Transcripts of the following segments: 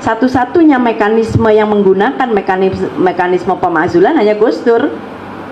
satu-satunya mekanisme yang menggunakan mekanisme pemakzulan hanya Gus Dur.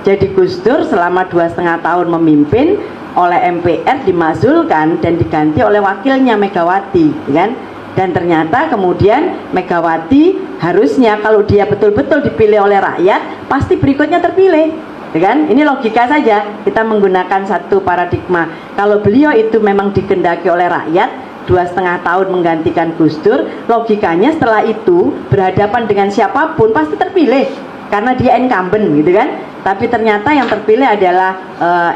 Jadi Gus Dur selama 2,5 tahun memimpin, oleh MPR dimakzulkan dan diganti oleh wakilnya Megawati, kan? Dan ternyata kemudian Megawati harusnya kalau dia betul-betul dipilih oleh rakyat, pasti berikutnya terpilih, kan? Ini logika saja, kita menggunakan satu paradigma. Kalau beliau itu memang dikehendaki oleh rakyat, 2,5 tahun menggantikan Gus Dur, logikanya setelah itu berhadapan dengan siapapun pasti terpilih karena dia incumbent, gitu kan? Tapi ternyata yang terpilih adalah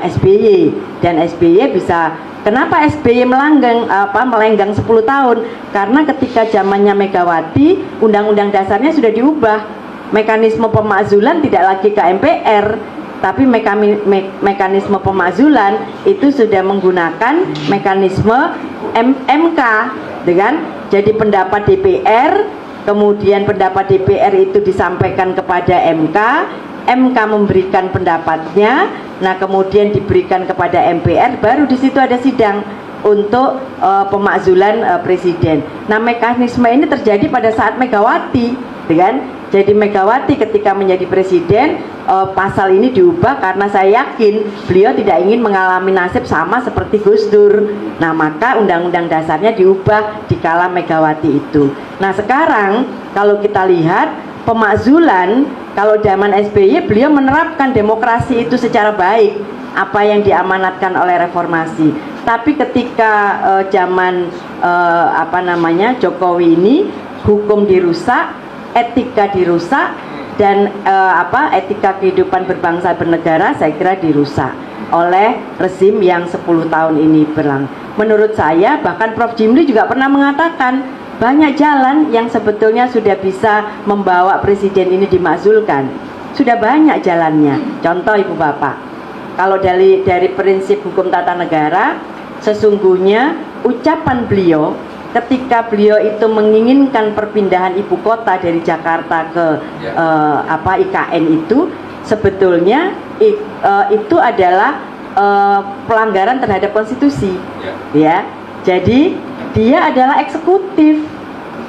SBY, dan SBY bisa. Kenapa SBY melenggang 10 tahun? Karena ketika zamannya Megawati, Undang-Undang Dasarnya sudah diubah. Mekanisme pemakzulan tidak lagi ke MPR, tapi mekanisme pemakzulan itu sudah menggunakan mekanisme MK, dengan jadi pendapat DPR, kemudian pendapat DPR itu disampaikan kepada MK, MK memberikan pendapatnya, nah kemudian diberikan kepada MPR, baru di situ ada sidang untuk pemakzulan presiden. Nah mekanisme ini terjadi pada saat Megawati, kan? Jadi Megawati ketika menjadi presiden, pasal ini diubah karena saya yakin beliau tidak ingin mengalami nasib sama seperti Gus Dur. Nah maka undang-undang dasarnya diubah di kala Megawati itu. Nah sekarang kalau kita lihat pemakzulan, kalau zaman SBY beliau menerapkan demokrasi itu secara baik, apa yang diamanatkan oleh reformasi. Tapi ketika zaman Jokowi ini, hukum dirusak, etika dirusak, dan etika kehidupan berbangsa bernegara saya kira dirusak oleh rezim yang 10 tahun ini berlangsung. Menurut saya, bahkan Prof. Jimli juga pernah mengatakan banyak jalan yang sebetulnya sudah bisa membawa presiden ini dimakzulkan. Sudah banyak jalannya. Contoh Ibu Bapak, kalau dari prinsip hukum tata negara, sesungguhnya ucapan beliau ketika beliau itu menginginkan perpindahan ibu kota dari Jakarta ke IKN itu sebetulnya itu adalah pelanggaran terhadap konstitusi, ya. Jadi dia adalah eksekutif.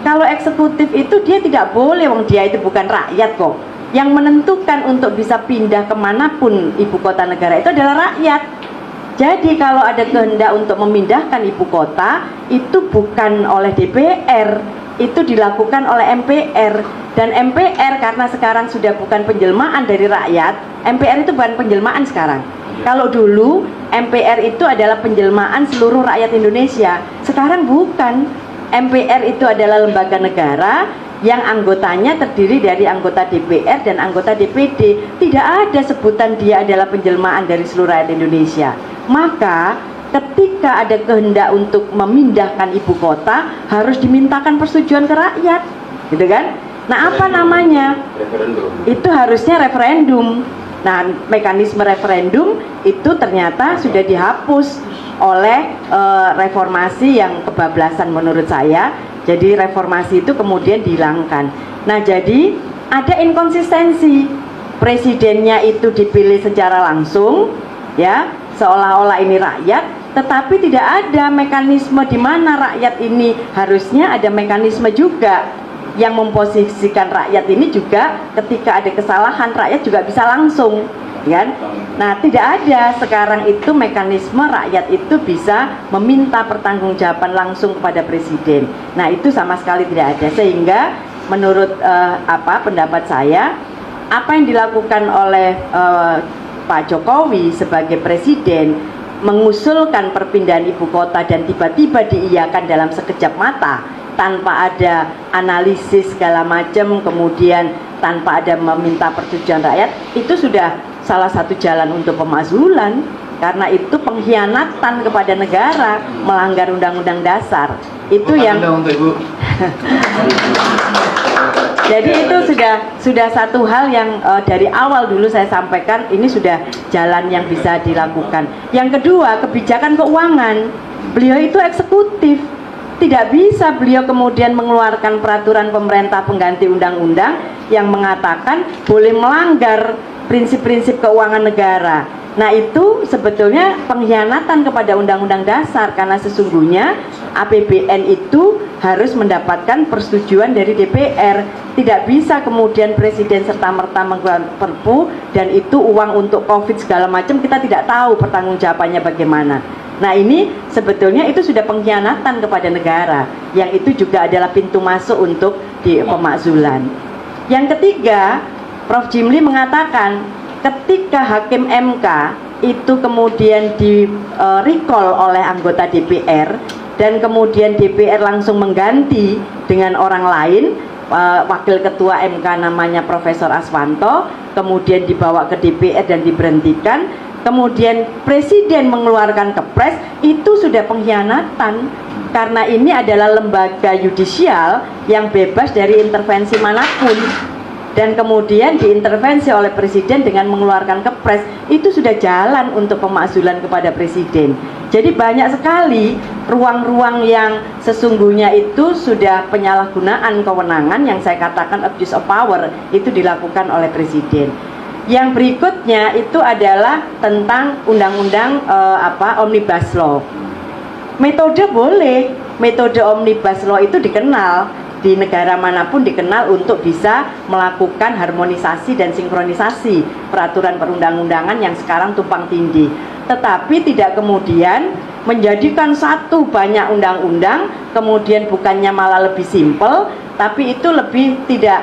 Kalau eksekutif itu dia tidak boleh, wong dia itu bukan rakyat kok. Yang menentukan untuk bisa pindah kemanapun ibu kota negara itu adalah rakyat. Jadi kalau ada kehendak untuk memindahkan ibu kota, itu bukan oleh DPR, itu dilakukan oleh MPR. Dan MPR karena sekarang sudah bukan penjelmaan dari rakyat, MPR itu bukan penjelmaan sekarang. Kalau dulu MPR itu adalah penjelmaan seluruh rakyat Indonesia, sekarang bukan. MPR itu adalah lembaga negara yang anggotanya terdiri dari anggota DPR dan anggota DPD. Tidak ada sebutan dia adalah penjelmaan dari seluruh rakyat Indonesia. Maka ketika ada kehendak untuk memindahkan ibu kota, harus dimintakan persetujuan ke rakyat, gitu kan? Nah apa namanya? Referendum. Itu harusnya referendum. Nah mekanisme referendum itu ternyata sudah dihapus oleh reformasi yang kebablasan menurut saya. Jadi reformasi itu kemudian dihilangkan. Nah jadi ada inkonsistensi. Presidennya itu dipilih secara langsung, ya, seolah-olah ini rakyat, tetapi tidak ada mekanisme di mana rakyat ini harusnya ada mekanisme juga yang memposisikan rakyat ini juga ketika ada kesalahan rakyat juga bisa langsung, kan? Nah tidak ada sekarang itu mekanisme rakyat itu bisa meminta pertanggungjawaban langsung kepada presiden. Nah itu sama sekali tidak ada, sehingga menurut pendapat saya, apa yang dilakukan oleh Pak Jokowi sebagai presiden mengusulkan perpindahan ibu kota dan tiba-tiba diiyakan dalam sekejap mata tanpa ada analisis segala macam, kemudian tanpa ada meminta persetujuan rakyat, itu sudah salah satu jalan untuk pemakzulan, karena itu pengkhianatan kepada negara, melanggar undang-undang dasar. Itu yang untuk Ibu. Jadi itu sudah satu hal yang dari awal dulu saya sampaikan, ini sudah jalan yang bisa dilakukan. Yang kedua, kebijakan keuangan. Beliau itu eksekutif. Tidak bisa beliau kemudian mengeluarkan peraturan pemerintah pengganti undang-undang yang mengatakan boleh melanggar prinsip-prinsip keuangan negara. Nah itu sebetulnya pengkhianatan kepada Undang-Undang Dasar, karena sesungguhnya APBN itu harus mendapatkan persetujuan dari DPR. Tidak bisa kemudian Presiden serta-merta mengeluarkan Perpu dan itu uang untuk COVID segala macam, kita tidak tahu pertanggungjawabannya bagaimana. Nah ini sebetulnya itu sudah pengkhianatan kepada negara, yang itu juga adalah pintu masuk untuk di pemakzulan. Yang ketiga, Prof. Jimli mengatakan ketika hakim MK itu kemudian di recall oleh anggota DPR dan kemudian DPR langsung mengganti dengan orang lain, wakil ketua MK namanya Profesor Aswanto, kemudian dibawa ke DPR dan diberhentikan, kemudian Presiden mengeluarkan Kepres, itu sudah pengkhianatan, karena ini adalah lembaga yudisial yang bebas dari intervensi manapun. Dan kemudian diintervensi oleh Presiden dengan mengeluarkan Kepres, itu sudah jalan untuk pemakzulan kepada Presiden. Jadi banyak sekali ruang-ruang yang sesungguhnya itu sudah penyalahgunaan kewenangan, yang saya katakan abuse of power, itu dilakukan oleh Presiden. Yang berikutnya itu adalah tentang undang-undang Omnibus Law. Metode boleh, metode Omnibus Law itu dikenal di negara manapun, dikenal untuk bisa melakukan harmonisasi dan sinkronisasi peraturan perundang-undangan yang sekarang tumpang tindih. Tetapi tidak kemudian menjadikan satu banyak undang-undang, kemudian bukannya malah lebih simpel, tapi itu lebih tidak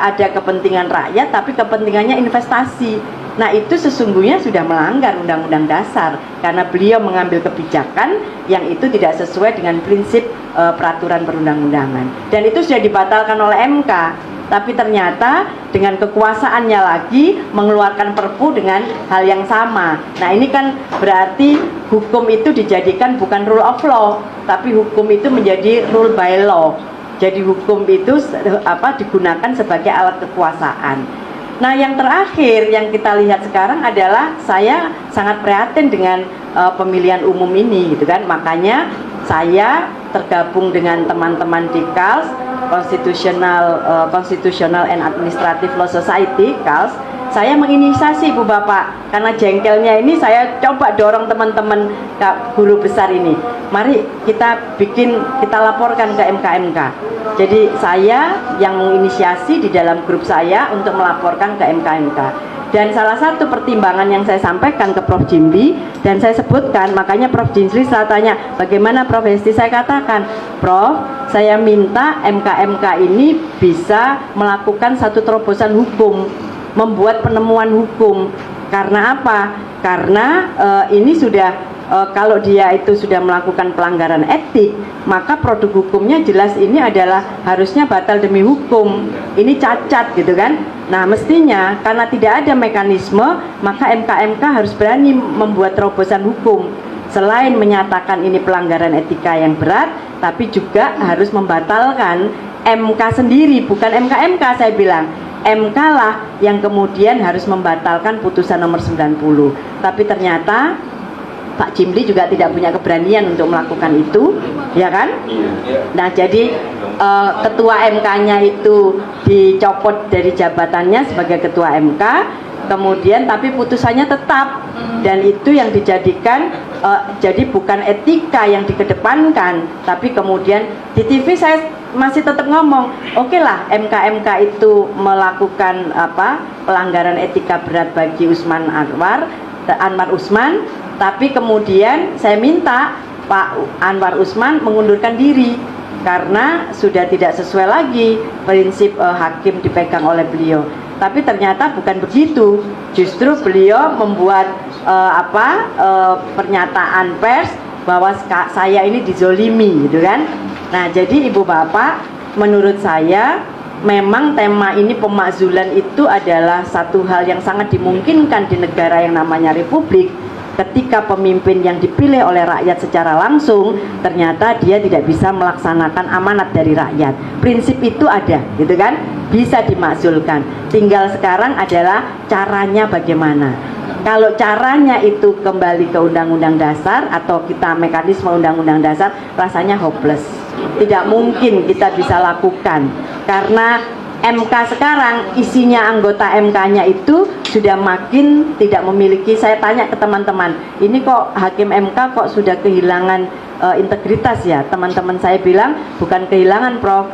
ada kepentingan rakyat, tapi kepentingannya investasi. Nah itu sesungguhnya sudah melanggar Undang-Undang Dasar, karena beliau mengambil kebijakan yang itu tidak sesuai dengan prinsip peraturan perundang-undangan, dan itu sudah dibatalkan oleh MK. Tapi ternyata dengan kekuasaannya lagi mengeluarkan Perpu dengan hal yang sama. Nah ini kan berarti hukum itu dijadikan bukan rule of law, tapi hukum itu menjadi rule by law. Jadi hukum itu digunakan sebagai alat kekuasaan. Nah yang terakhir yang kita lihat sekarang adalah saya sangat prihatin dengan pemilihan umum ini, gitu kan. Makanya saya tergabung dengan teman-teman di KALS, Constitutional and Administrative Law Society, KALS. Saya menginisiasi Ibu Bapak, karena jengkelnya ini saya coba dorong teman-teman guru besar ini. Mari kita laporkan ke MK-MK. Jadi saya yang menginisiasi di dalam grup saya untuk melaporkan ke MK-MK. Dan salah satu pertimbangan yang saya sampaikan ke Prof. Jimli, dan saya sebutkan, makanya Prof. Jimli saya tanya, bagaimana Prof. Hesti? Saya katakan, Prof, saya minta MK-MK ini bisa melakukan satu terobosan hukum, membuat penemuan hukum. Karena apa? Karena ini sudah kalau dia itu sudah melakukan pelanggaran etik, maka produk hukumnya jelas ini adalah harusnya batal demi hukum. Ini cacat, gitu kan. Nah mestinya karena tidak ada mekanisme, maka MK-MK harus berani membuat terobosan hukum. Selain menyatakan ini pelanggaran etika yang berat, tapi juga harus membatalkan MK sendiri, bukan MK-MK. Saya bilang MK lah yang kemudian harus membatalkan putusan nomor 90. Tapi ternyata Pak Jimli juga tidak punya keberanian untuk melakukan itu, ya kan? Nah jadi ketua MK-nya itu dicopot dari jabatannya sebagai ketua MK, kemudian tapi putusannya tetap, dan itu yang dijadikan jadi bukan etika yang dikedepankan, tapi kemudian di TV saya masih tetap ngomong, oke lah MK-MK itu melakukan pelanggaran etika berat bagi Anwar Usman, tapi kemudian saya minta Pak Anwar Usman mengundurkan diri karena sudah tidak sesuai lagi prinsip hakim dipegang oleh beliau. Tapi ternyata bukan begitu, justru beliau membuat pernyataan pers bahwa saya ini dizolimi, gitu kan. Nah jadi Ibu Bapak, menurut saya memang tema ini pemakzulan itu adalah satu hal yang sangat dimungkinkan di negara yang namanya republik. Ketika pemimpin yang dipilih oleh rakyat secara langsung ternyata dia tidak bisa melaksanakan amanat dari rakyat. Prinsip itu ada, gitu kan, bisa dimakzulkan. Tinggal sekarang adalah caranya bagaimana. Kalau caranya itu kembali ke Undang-Undang Dasar atau kita mekanisme Undang-Undang Dasar, rasanya hopeless. Tidak mungkin kita bisa lakukan, karena MK sekarang isinya anggota MK-nya itu sudah makin tidak memiliki. Saya tanya ke teman-teman, ini kok hakim MK kok sudah kehilangan integritas ya? Teman-teman saya bilang bukan kehilangan, Prof.